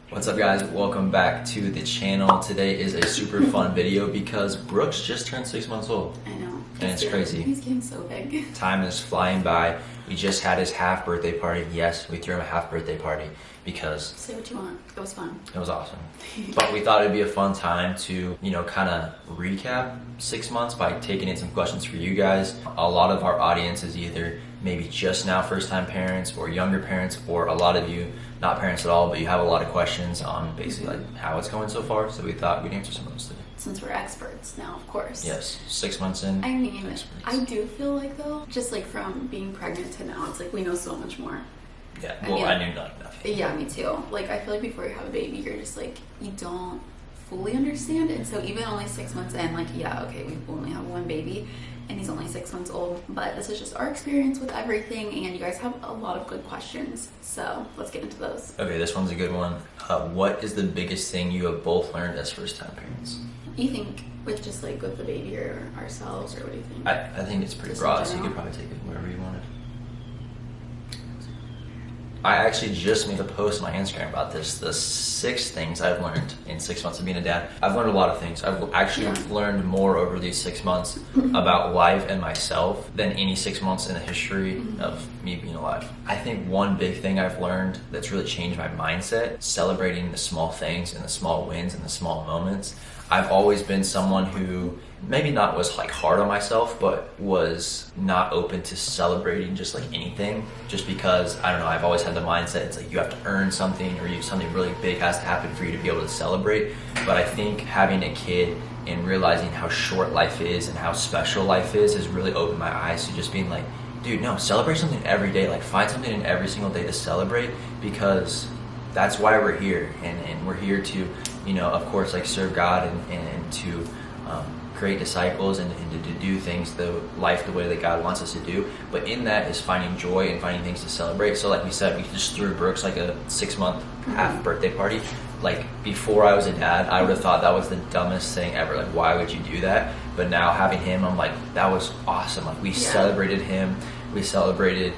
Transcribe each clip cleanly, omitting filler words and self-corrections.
What's up guys, welcome back to the channel. Today is a super fun video because Brooks just turned 6 months old. I know. And it's crazy. He's getting so big. Time is flying by. We just had his half birthday party. Yes, we threw him a half birthday party because... Say what you want. It was fun. It was awesome. But we thought it'd be a fun time to, kind of recap 6 months by taking in some questions for you guys. A lot of our audience is either maybe just now first-time parents or younger parents, or a lot of you not parents at all, but you have a lot of questions on basically like how it's going so far. So we thought we'd answer some of those today. Since we're experts now, of course. Yes, 6 months in. I mean, I do feel like though, just like from being pregnant to now, it's like we know so much more. Yeah, well, I knew nothing. Yeah, me too. Like, I feel like before you have a baby, you're just like, you don't fully understand. And so even only 6 months in, like, yeah, okay, we only have one baby and he's only 6 months old, but this is just our experience with everything, and you guys have a lot of good questions, so let's get into those. Okay, this one's a good one. What is the biggest thing you have both learned as first-time parents? You think with just like with the baby or ourselves, or what do you think? I think it's pretty broad, so you could probably take it wherever you wanted. I actually just made a post on my Instagram about this, the 6 things I've learned in 6 months of being a dad. I've learned a lot of things. I've actually learned more over these 6 months about life and myself than any 6 months in the history of me being alive. I think one big thing I've learned that's really changed my mindset, celebrating the small things and the small wins and the small moments. I've always been someone who maybe not was like hard on myself, but was not open to celebrating just like anything, just because, I don't know, I've always had the mindset it's like you have to earn something, or something really big has to happen for you to be able to celebrate. But I think having a kid and realizing how short life is and how special life is has really opened my eyes to just being like, dude, no, celebrate something every day. Like, find something in every single day to celebrate, because that's why we're here, and we're here to, of course, like serve God and to create disciples and to do things, the way that God wants us to do. But in that is finding joy and finding things to celebrate. So like we said, we just threw Brooks like a 6-month half birthday party. Like, before I was a dad, I would have thought that was the dumbest thing ever. Like, why would you do that? But now having him, I'm like, that was awesome. Like, we celebrated him. We celebrated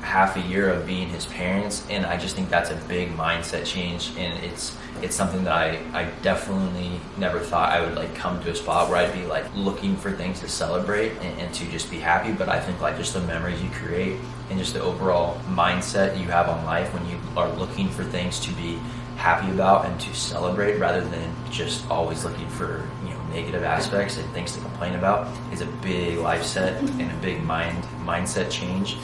half a year of being his parents, and I just think that's a big mindset change, and it's something that I definitely never thought I would like come to a spot where I'd be like looking for things to celebrate and to just be happy. But I think like just the memories you create and just the overall mindset you have on life when you are looking for things to be happy about and to celebrate, rather than just always looking for negative aspects and things to complain about, is a big life set and a big mindset change.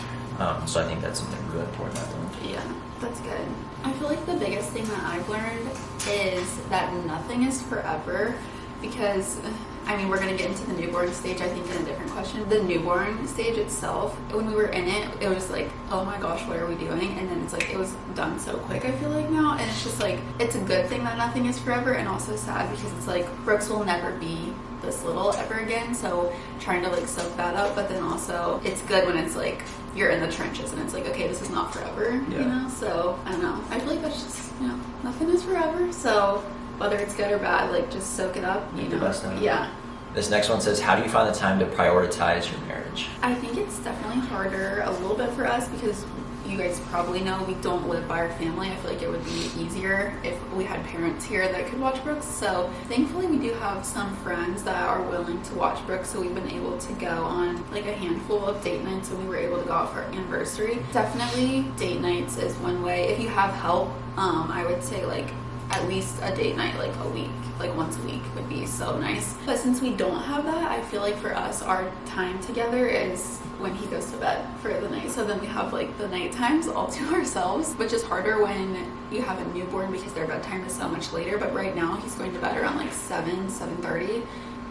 So I think that's something really important I've learned. Yeah, that's good. I feel like the biggest thing that I've learned is that nothing is forever, because, I mean, we're going to get into the newborn stage, I think, in a different question. The newborn stage itself, when we were in it, it was like, oh my gosh, what are we doing? And then it's like, it was done so quick, I feel like now. And it's just like, it's a good thing that nothing is forever, and also sad because it's like, Brooks will never be this little ever again, so trying to like soak that up. But then also it's good when it's like you're in the trenches and it's like, okay, this is not forever, so I don't know, I feel like that's just, nothing is forever, so whether it's good or bad, like just soak it up, Make the best of it. Yeah. This next one says, how do you find the time to prioritize your marriage? I think it's definitely harder a little bit for us because you guys probably know we don't live by our family. I feel like it would be easier if we had parents here that could watch Brooks. So thankfully we do have some friends that are willing to watch Brooks, so we've been able to go on like a handful of date nights, and we were able to go out for our anniversary. Definitely date nights is one way. If you have help, I would say like at least a date night like a week, like once a week would be so nice. But since we don't have that, I feel like for us, our time together is when he goes to bed for the night. So then we have like the night times all to ourselves, which is harder when you have a newborn because their bedtime is so much later. But right now he's going to bed around like 7:30.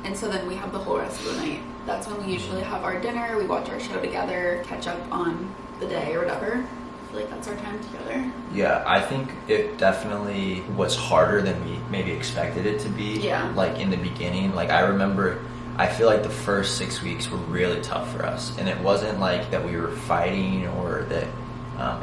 And so then we have the whole rest of the night. That's when we usually have our dinner, we watch our show together, catch up on the day or whatever. I feel like that's our time together. Yeah, I think it definitely was harder than we maybe expected it to be. Yeah. Like in the beginning, like I remember, I feel like the first 6 weeks were really tough for us, and it wasn't like that we were fighting or that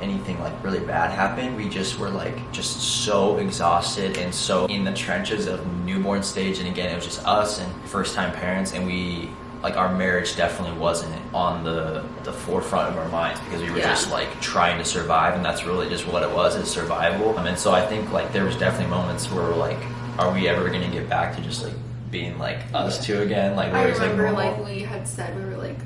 anything like really bad happened. We just were like just so exhausted and so in the trenches of newborn stage, and again it was just us and first time parents, and we like our marriage definitely wasn't on the forefront of our minds because we were just like trying to survive, and that's really just what it was, is survival. And so I think like there was definitely moments where we're like, are we ever going to get back to just like being like us two again? Like I remember like we had said, we were like,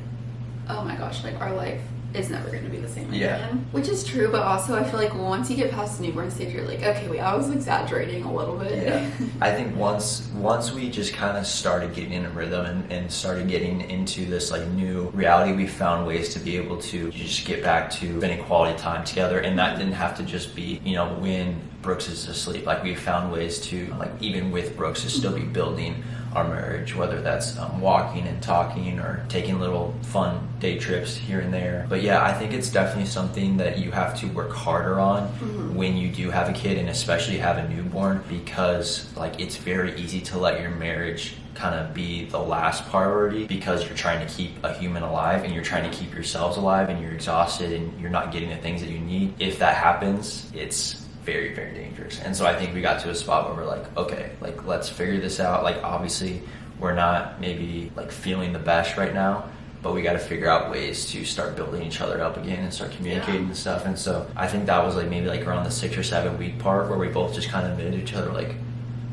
oh my gosh, like our life is never going to be the same again. Which is true, but also I feel like once you get past the newborn stage, you're like, okay, wait, I was exaggerating a little bit. Yeah. I think once we just kind of started getting in a rhythm and started getting into this like new reality, we found ways to be able to just get back to spending quality time together. And that didn't have to just be, you know, when Brooks is asleep. Like we found ways to, like even with Brooks, to still be building our marriage, whether that's walking and talking or taking little fun day trips here and there. But yeah, I think it's definitely something that you have to work harder on when you do have a kid, and especially have a newborn, because like it's very easy to let your marriage kind of be the last priority because you're trying to keep a human alive and you're trying to keep yourselves alive, and you're exhausted and you're not getting the things that you need. If that happens, it's very, very dangerous. And so I think we got to a spot where we're like, okay, like let's figure this out. Like obviously we're not maybe like feeling the best right now, but we got to figure out ways to start building each other up again and start communicating and stuff. And so I think that was like maybe like around the 6 or 7 week part where we both just kind of admitted to each other, like,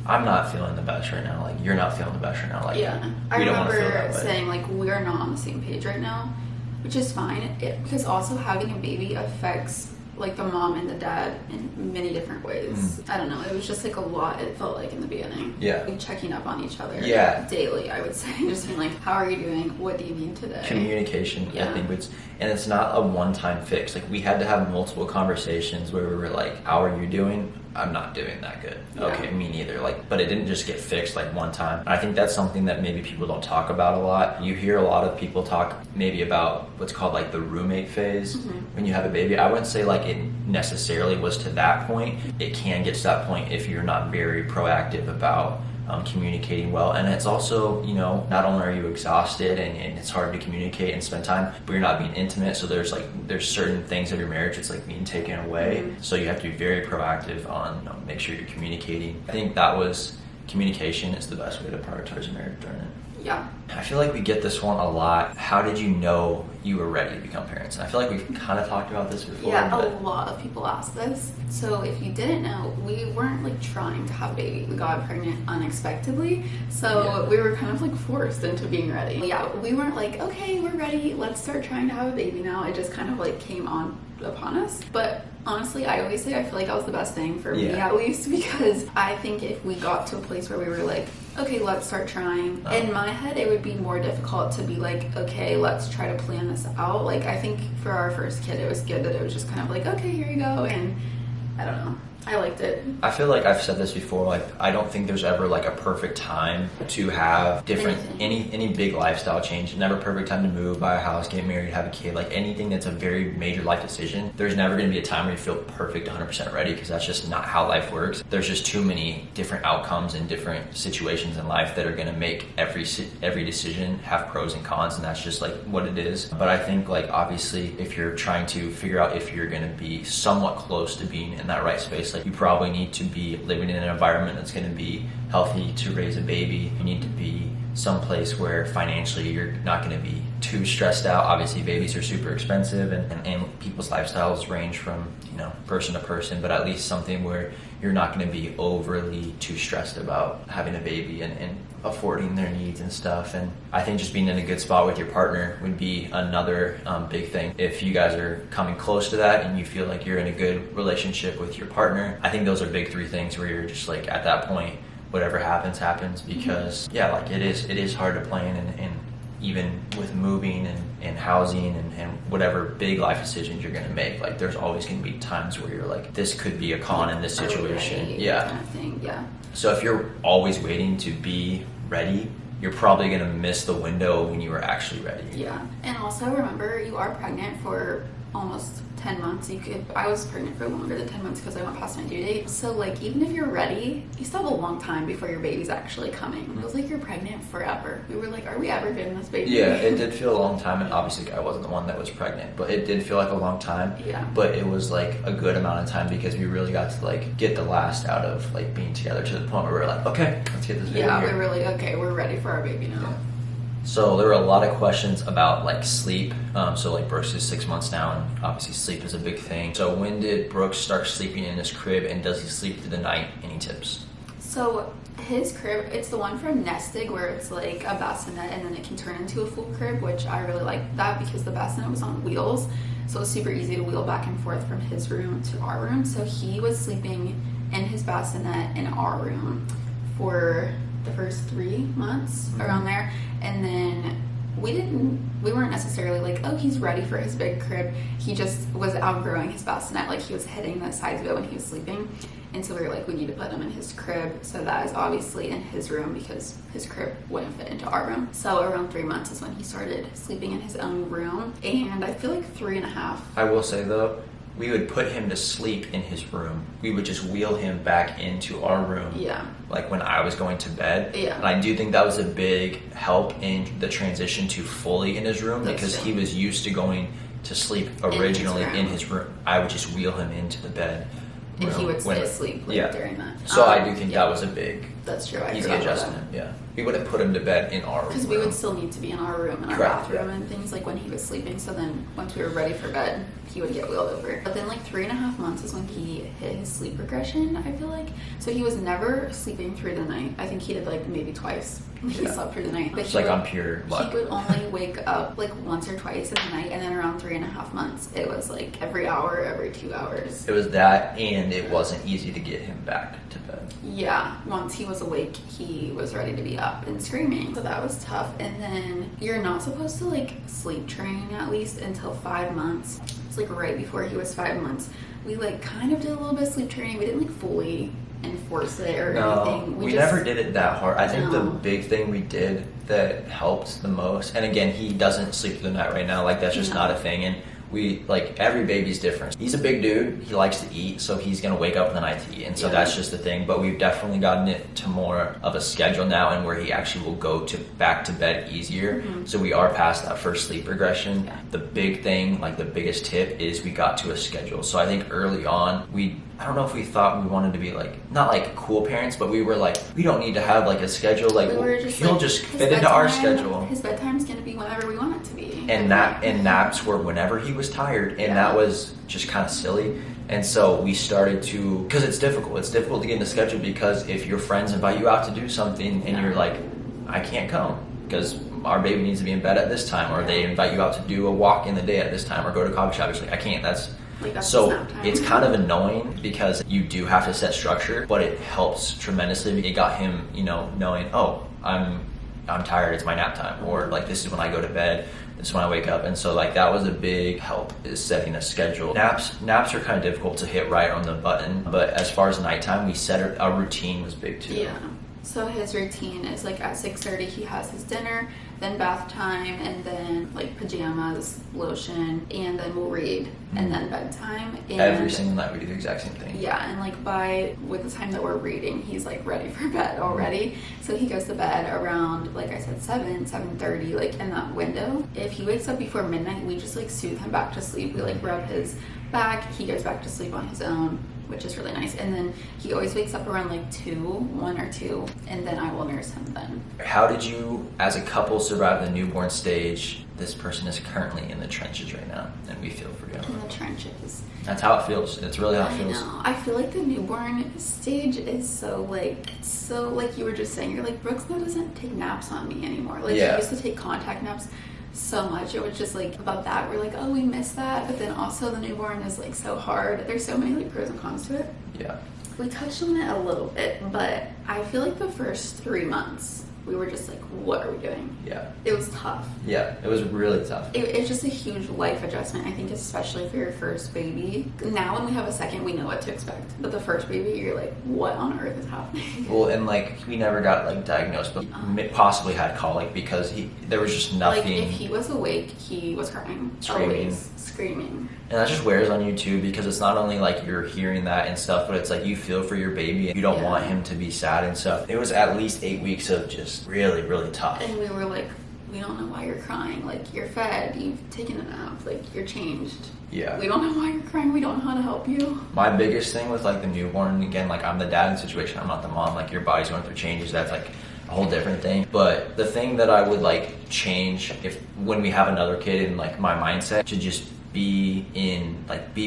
I'm not feeling the best right now. Like you're not feeling the best right now. Like I remember saying like we're not on the same page right now, which is fine. Because also having a baby affects like the mom and the dad in many different ways. I don't know, it was just like a lot, it felt like in the beginning. Like checking up on each other daily, I would say. Just being like, how are you doing? What do you need today? Communication, I think it's not a one-time fix. Like we had to have multiple conversations where we were like, how are you doing? I'm not doing that good. Okay, me neither. Like, but it didn't just get fixed like one time. And I think that's something that maybe people don't talk about a lot. You hear a lot of people talk maybe about what's called like the roommate phase when you have a baby. I wouldn't say like it necessarily was to that point. It can get to that point if you're not very proactive about communicating well. And it's also, you know, not only are you exhausted and it's hard to communicate and spend time, but you're not being intimate. So there's certain things of your marriage that's like being taken away. So you have to be very proactive on make sure you're communicating. I think communication is the best way to prioritize your marriage during it. I feel like we get this one a lot. How did you know you were ready to become parents? And I feel like we've kind of talked about this before. A lot of people ask this. So if you didn't know, we weren't like trying to have a baby. We got pregnant unexpectedly. So we were kind of like forced into being ready. We weren't like, okay, we're ready, let's start trying to have a baby now. It just kind of like came upon us. But honestly, I always say I feel like that was the best thing for me, at least, because I think if we got to a place where we were like, okay, let's start trying, in my head it would be more difficult to be like, okay, let's try to plan this out. Like I think for our first kid it was good that it was just kind of like, okay, here you go. And I don't know, I liked it. I feel like I've said this before, like I don't think there's ever like a perfect time to have different any big lifestyle change. Never a perfect time to move, buy a house, get married, have a kid. Like anything that's a very major life decision, there's never going to be a time where you feel perfect 100% ready, because that's just not how life works. There's just too many different outcomes and different situations in life that are going to make every decision have pros and cons, and that's just like what it is. But I think like obviously if you're trying to figure out if you're going to be somewhat close to being in that right space, like you probably need to be living in an environment that's going to be healthy to raise a baby. You need to be someplace where financially you're not going to be too stressed out. Obviously babies are super expensive and people's lifestyles range from, you know, person to person, but at least something where you're not going to be overly too stressed about having a baby and affording their needs and stuff. And I think just being in a good spot with your partner would be another big thing. If you guys are coming close to that and you feel like you're in a good relationship with your partner, I think those are big 3 things where you're just like at that point, whatever happens, because like it is hard to plan, and even with moving and housing and whatever big life decisions you're going to make, like there's always going to be times where you're like, this could be a con in this situation. Kind of thing. So if you're always waiting to be ready, you're probably going to miss the window when you are actually ready. And also remember, you are pregnant for almost 10 months. I was pregnant for longer than 10 months because I went past my due date. So like even if you're ready, you still have a long time before your baby's actually coming. It feels like you're pregnant forever. We were like, are we ever getting this baby? It did feel a long time, and obviously I wasn't the one that was pregnant, but it did feel like a long time. But it was like a good amount of time because we really got to like get the last out of like being together to the point where we were like, okay, let's get this baby here. We were like, okay, we're ready for our baby now. So there were a lot of questions about like sleep. So like Brooks is 6 months now, and obviously sleep is a big thing. So when did Brooks start sleeping in his crib, and does he sleep through the night? Any tips? So his crib, it's the one from Nestig where it's like a bassinet and then it can turn into a full crib, which I really like that because the bassinet was on wheels. So it was super easy to wheel back and forth from his room to our room. So he was sleeping in his bassinet in our room for the first 3 months, around there. And then we weren't necessarily like, oh, he's ready for his big crib. He just was outgrowing his bassinet. Like, he was hitting the sides of it when he was sleeping. And so we were like, we need to put him in his crib. So that is obviously in his room because his crib wouldn't fit into our room. So around 3 months is when he started sleeping in his own room. And I feel like 3.5. I will say though, we would put him to sleep in his room. We would just wheel him back into our room. Yeah. Like when I was going to bed. Yeah. And I do think that was a big help in the transition to fully in his room. That's because true. he was used to going to sleep originally in his room. I would just wheel him into the bed. And he would stay asleep during that. So I do think that was a big, that's true. easy adjustment. Yeah. We wouldn't put him to bed in our room. Because we would still need to be in our room and our bathroom and things like when he was sleeping. So then once we were ready for bed, he would get wheeled over. But then like 3.5 months is when he hit his sleep regression, I feel like. So he was never sleeping through the night. I think he did like maybe twice. He slept through the night. But it's like on pure luck. He would only wake up like once or twice in the night. And then around 3.5 months, it was like every hour, every 2 hours. It was that, and it wasn't easy to get him back to bed. Yeah, once he was awake, he was ready to be up and screaming. So that was tough. And then you're not supposed to like sleep train at least until 5 months. It's like right before he was 5 months. We like kind of did a little bit of sleep training. We didn't like fully enforce it or anything. We never did it that hard. I think the big thing we did that helped the most, and again, he doesn't sleep through the night right now. Like that's just not a thing. And we like every baby's different. He's a big dude. He likes to eat, so he's gonna wake up in the night to eat, and so that's just the thing. But we've definitely gotten it to more of a schedule now, and where he actually will go to back to bed easier. So we are past that first sleep regression. The big thing, like the biggest tip, is we got to a schedule. So I think early on I don't know if we thought we wanted to be like, not like cool parents, but we were like, we don't need to have like a schedule. Like he'll just fit into our schedule. His bedtime's gonna be whenever we want it to be. And naps were whenever he was tired, and that was just kind of silly. And so we started to, because it's difficult. It's difficult to get in a schedule because if your friends invite you out to do something and you're like, I can't come because our baby needs to be in bed at this time, or they invite you out to do a walk in the day at this time, or go to a coffee shop. It's like, I can't. So it's kind of annoying because you do have to set structure, but it helps tremendously. It got him, knowing, oh, I'm tired, it's my nap time, or like this is when I go to bed, this is when I wake up. And so like that was a big help, is setting a schedule. Naps are kind of difficult to hit right on the button, but as far as nighttime, we set a routine was big too. Yeah. So his routine is like at 6:30 he has his dinner, then bath time, and then like pajamas, lotion, and then we'll read, and then bedtime. And every single night we do the exact same thing. Yeah, and like with the time that we're reading, he's like ready for bed already. So he goes to bed around, like I said, 7:30, like in that window. If he wakes up before midnight, we just like soothe him back to sleep. We like rub his back, he goes back to sleep on his own, which is really nice. And then he always wakes up around like 1 or 2, and then I will nurse him then. How did you, as a couple, survive the newborn stage? This person is currently in the trenches right now, and we feel for you. In the trenches. That's how it feels. It's really how it feels. I know. I feel like the newborn stage is so like you were just saying, you're like, Brooks now doesn't take naps on me anymore. Like he used to take contact naps so much. It was just like about that we're like, oh, we miss that, but then also the newborn is like so hard. There's so many like pros and cons to it. Yeah, we touched on it a little bit, but I feel like the first 3 months we were just like, what are we doing? Yeah, it was tough. Yeah, it was really tough. It's just a huge life adjustment, I think, especially for your first baby. Now when we have a second, we know what to expect, but the first baby, you're like, what on earth is happening? Well, and like we never got like diagnosed, but possibly had colic because there was just nothing. Like if he was awake, he was crying, screaming. And that just wears on you too, because it's not only like you're hearing that and stuff, but it's like you feel for your baby and you don't want him to be sad and stuff. It was at least 8 weeks of just really, really tough. And we were like, we don't know why you're crying. Like, you're fed, you've taken a nap, like, you're changed. Yeah. We don't know why you're crying, we don't know how to help you. My biggest thing with like the newborn, again, like I'm the dad in the situation, I'm not the mom, like your body's going through changes. That's like a whole different thing. But the thing that I would like change if when we have another kid in like my mindset to just be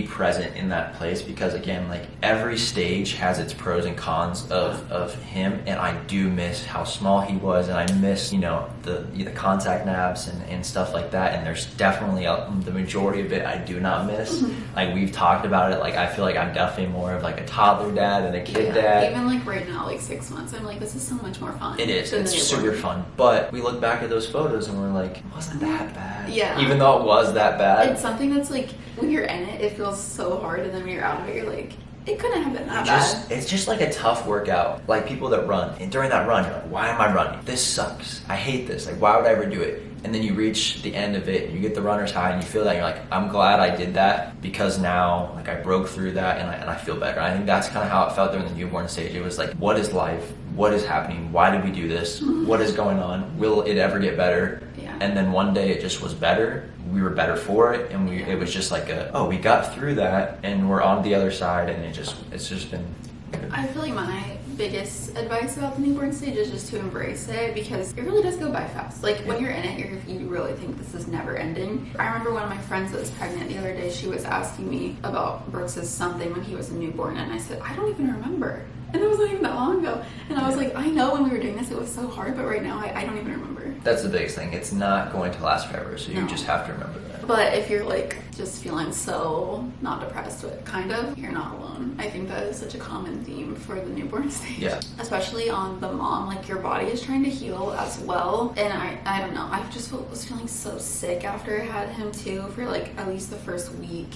present in that place, because again, like every stage has its pros and cons of him, and I do miss how small he was, and I miss the contact naps and stuff like that, and there's definitely the majority of it I do not miss. Like we've talked about it, like I feel like I'm definitely more of like a toddler dad than a kid dad. Even like right now, like 6 months, I'm like, this is so much more fun. It is, it's super fun, but we look back at those photos and we're like, it wasn't that bad. Yeah, even though it was that bad, it's something that's like when you're in it, it feels so hard, and then when you're out of it, you're like, it couldn't have been that bad. It's just like a tough workout. Like people that run, and during that run, you're like, why am I running? This sucks. I hate this. Like, why would I ever do it? And then you reach the end of it, and you get the runner's high, and you feel that, and you're like, I'm glad I did that, because now, like, I broke through that, and I feel better. I think that's kind of how it felt during the newborn stage. It was like, what is life? What is happening? Why did we do this? What is going on? Will it ever get better? Yeah. And then one day it just was better. We were better for it, and it was just like we got through that, and we're on the other side, and it's just been good. I feel like my biggest advice about the newborn stage is just to embrace it, because it really does go by fast. Like when you're in it, you really think this is never ending. I remember one of my friends that was pregnant the other day, she was asking me about Brooks's something when he was a newborn, and I said, I don't even remember. And it was not even that long ago. And I was like, I know when we were doing this, it was so hard, but right now I don't even remember. That's the biggest thing. It's not going to last forever, so you just have to remember that. But if you're like just feeling so not depressed, but kind of, you're not alone. I think that is such a common theme for the newborn stage. Yeah. Especially on the mom, like your body is trying to heal as well. And I don't know, I just was feeling so sick after I had him too for like at least the first week,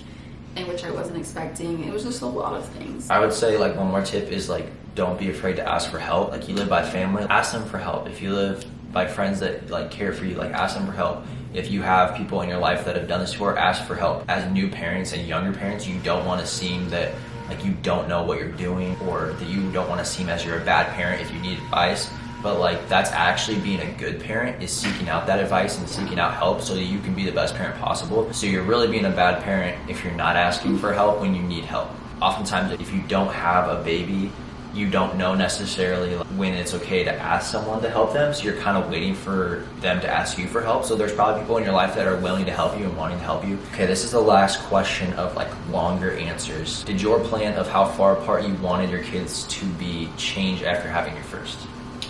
in which I wasn't expecting. It was just a lot of things. I would say like one more tip is like, don't be afraid to ask for help. Like you live by family, ask them for help. If you live by friends that like care for you, like ask them for help. If you have people in your life that have done this before, ask for help. As new parents and younger parents, you don't want to seem that like you don't know what you're doing, or that you don't want to seem as you're a bad parent if you need advice. But like that's actually being a good parent, is seeking out that advice and seeking out help so that you can be the best parent possible. So you're really being a bad parent if you're not asking for help when you need help. Oftentimes if you don't have a baby, you don't know necessarily when it's okay to ask someone to help them, so you're kind of waiting for them to ask you for help. So there's probably people in your life that are willing to help you and wanting to help you. Okay, this is the last question of like longer answers. Did your plan of how far apart you wanted your kids to be change after having your first?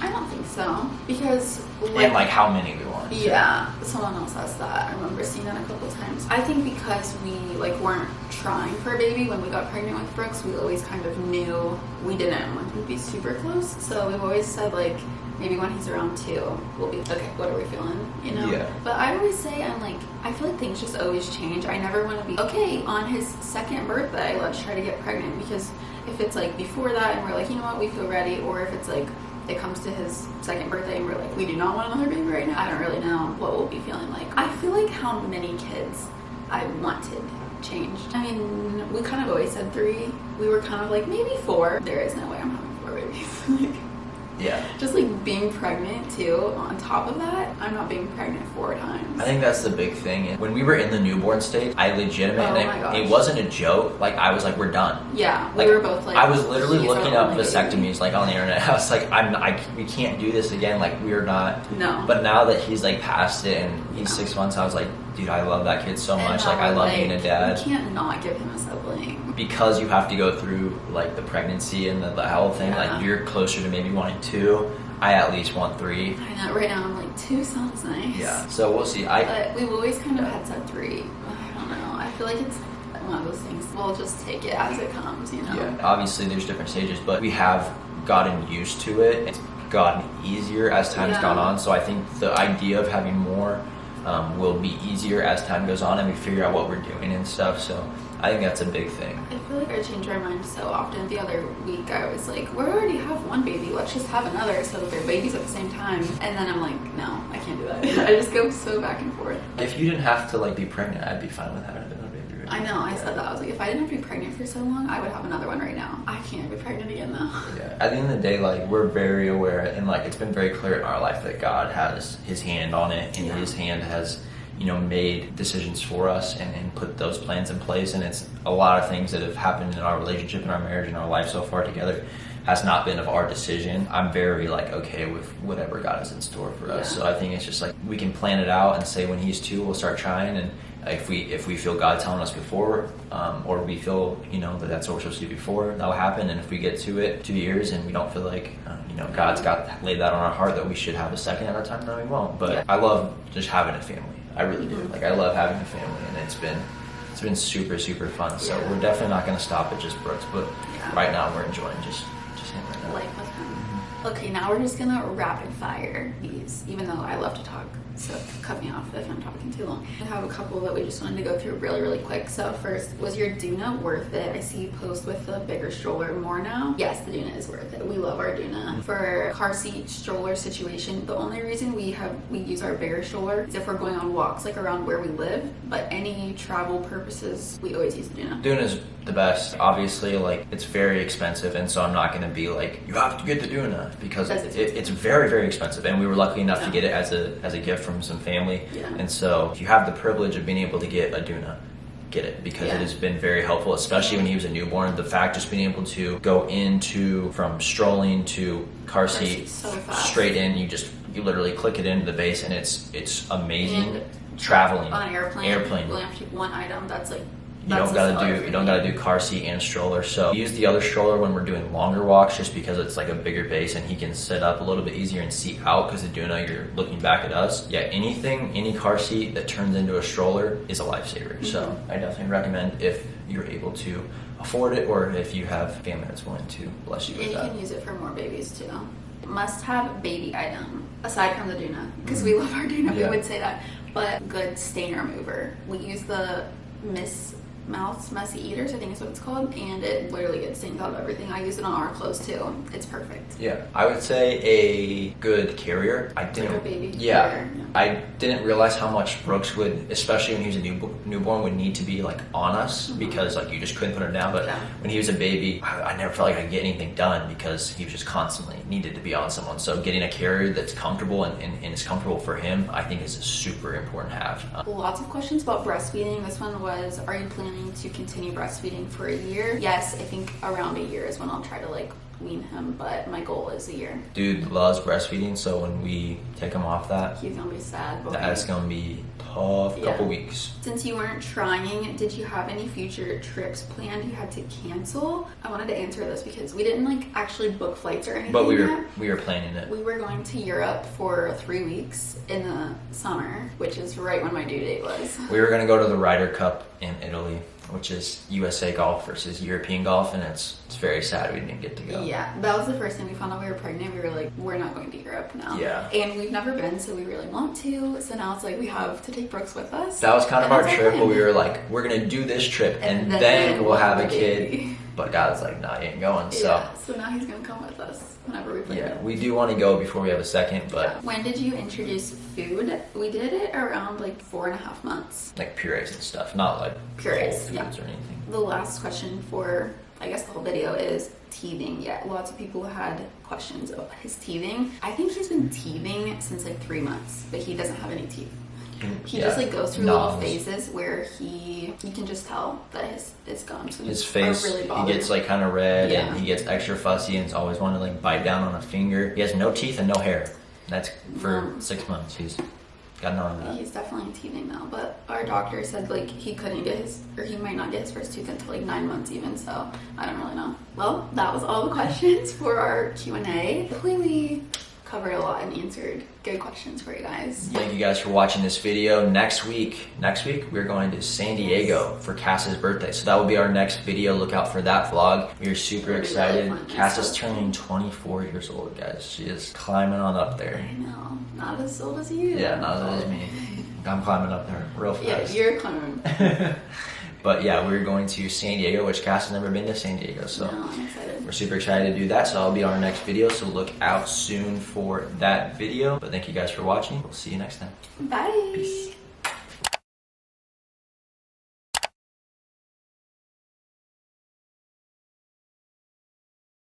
I don't think so, because And like how many we want. Yeah, someone else asked that. I remember seeing that a couple times. I think because we like weren't trying for a baby when we got pregnant with Brooks, we always kind of knew we didn't want to be super close. So we've always said like, maybe when he's around 2, we'll be okay, what are we feeling, you know? Yeah. But I always say, I feel like things just always change. I never want to be, okay, on his 2nd birthday, let's try to get pregnant, because if it's like before that and we're like, you know what, we feel ready, or if it's like it comes to his 2nd birthday and we're like, we do not want another baby right now, I don't really know what we'll be feeling like. I feel like how many kids I wanted changed. I mean, we kind of always said 3. We were kind of like, maybe 4. There is no way I'm having 4 babies. Like, yeah. Just like being pregnant too, on top of that, I'm not being pregnant 4 times. I think that's the big thing. When we were in the newborn state, I legitimately, it wasn't a joke. Like I was like, we're done. Yeah, like, we were both like, I was literally looking up baby. vasectomies like on the internet. I was like, we can't do this again. Like we're not. No. But now that he's like past it and he's 6 months, I was like, dude, I love that kid so much. Like I love being a dad. You can't not give him a sibling. Because you have to go through like the pregnancy and the whole thing. Yeah. Like you're closer to maybe wanting 2. I at least want 3. I know, right now I'm like 2 sounds nice. Yeah. So we'll see. But we've always kind of had said 3. I don't know. I feel like it's one of those things. We'll just take it as it comes, you know? Yeah. Obviously there's different stages, but we have gotten used to it. It's gotten easier as time's gone on. So I think the idea of having more will be easier as time goes on and we figure out what we're doing and stuff. So I think that's a big thing. I feel like I change my mind so often. The other week I was like, we already have 1 baby, let's just have another so that they're babies at the same time. And then I'm like, no, I can't do that. I just go so back and forth. If you didn't have to like be pregnant, I'd be fine with having another baby. I know, I said that. I was like, if I didn't have to be pregnant for so long, I would have another one right now. I can't be pregnant again though. Yeah. At the end of the day, like we're very aware and like it's been very clear in our life that God has his hand on it and his hand has, you know, made decisions for us and put those plans in place. And it's a lot of things that have happened in our relationship and our marriage and our life so far together has not been of our decision, I'm very like okay with whatever God is in store for us. So I think it's just like we can plan it out and say when he's 2, we'll start trying, and if we feel God telling us before, or we feel that's what we're supposed to do before, that'll happen. And if we get to it 2 years and we don't feel like God's laid that on our heart that we should have a second at a time, then we won't. But I love just having a family. I really do. Like I love having a family, and it's been super, super fun. So we're definitely not going to stop at just Brooks, but right now we're enjoying just him right now. Life with him. Okay, now we're just gonna rapid fire these, even though I love to talk, so cut me off if I'm talking too long. I have a couple that we just wanted to go through really, really quick. So first, was your Duna worth it? I see you post with the bigger stroller more now. Yes, the Duna is worth it. We love our Duna. For car seat stroller situation, the only reason we use our bigger stroller is if we're going on walks like around where we live, but any travel purposes, we always use the Duna. Duna's the best. Obviously, like it's very expensive, and so I'm not going to be like, you have to get the Duna, because it's very, very expensive, and we were lucky enough to get it as a gift from some family. And so if you have the privilege of being able to get a Duna, get it, because it has been very helpful, especially when he was a newborn. The fact just being able to go from strolling to car seat so fast. Straight in, you literally click it into the base, and it's amazing. And traveling on an airplane, we only have to take one item. That's like you don't gotta do car seat and stroller. So use the other stroller when we're doing longer walks, just because it's like a bigger base and he can sit up a little bit easier and seat out, because the Duna, you're looking back at us. Any car seat that turns into a stroller is a lifesaver. So I definitely recommend if you're able to afford it, or if you have family that's willing to bless you with that. You can use it for more babies too. Must have baby item aside from the Duna, because we love our Duna. We would say that, but good stain remover. We use the Mouth's Messy Eaters, I think is what it's called, and it literally gets stains out of everything. I use it on our clothes too. It's perfect. Yeah, I would say a good carrier. I didn't realize how much Brooks would, especially when he was a newborn, would need to be like on us, because like you just couldn't put him down. But when he was a baby, I never felt like I could get anything done, because he was just constantly needed to be on someone. So getting a carrier that's comfortable and is comfortable for him, I think is super important to have. Lots of questions about breastfeeding. This one was, are you planning to continue breastfeeding for a year? Yes, I think around a year is when I'll try to like wean him, but my goal is a year. Dude loves breastfeeding, so when we take him off that, he's gonna be sad. That's gonna be tough couple weeks. Since you weren't trying, did you have any future trips planned you had to cancel? I wanted to answer this because we didn't like actually book flights or anything. But we were planning it. We were going to Europe for 3 weeks in the summer, which is right when my due date was. We were gonna go to the Ryder Cup in Italy, which is USA golf versus European golf, and it's very sad we didn't get to go. Yeah, that was the first time we found out we were pregnant. We were like, we're not going to Europe now. Yeah. And we've never been, so we really want to. So now it's like we have to take Brooks with us. That was kind of our trip, but we were like, we're going to do this trip, and then we'll have a kid. But God's like, nah, you ain't going. So now he's going to come with us whenever we plan. Yeah, we do want to go before we have a second, but... When did you introduce food? We did it around like 4.5 months. Like purees and stuff, not like purees, whole foods or anything. The last question for, I guess, the whole video is teething. Yeah, lots of people had questions about his teething. I think he's been teething since like 3 months, but he doesn't have any teeth. He just like goes through little phases where you can just tell that his gums his face are really bothered. He gets like kind of red and he gets extra fussy and is always wanting to like bite down on a finger. He has no teeth and no hair. That's for 6 months. He's got none of that. He's definitely teething now, but our doctor said like he might not get his first tooth until like 9 months even, so I don't really know. Well, that was all the questions for our Q&A. Hopefully we covered a lot and answered good questions for you guys. Thank you guys for watching this video. Next week we're going to San Diego for Cass's birthday, so that will be our next video. Look out for that vlog. We're super excited. Really Cass is turning 24 years old, guys. She is climbing on up there. I know, not as old as you. Yeah, not as old as me. I'm climbing up there real fast. Yeah, you're climbing. But yeah, we're going to San Diego, which Cass has never been to San Diego, so I'm excited. We're super excited to do that. So that'll be our next video, so look out soon for that video. But thank you guys for watching. We'll see you next time. Bye. Peace.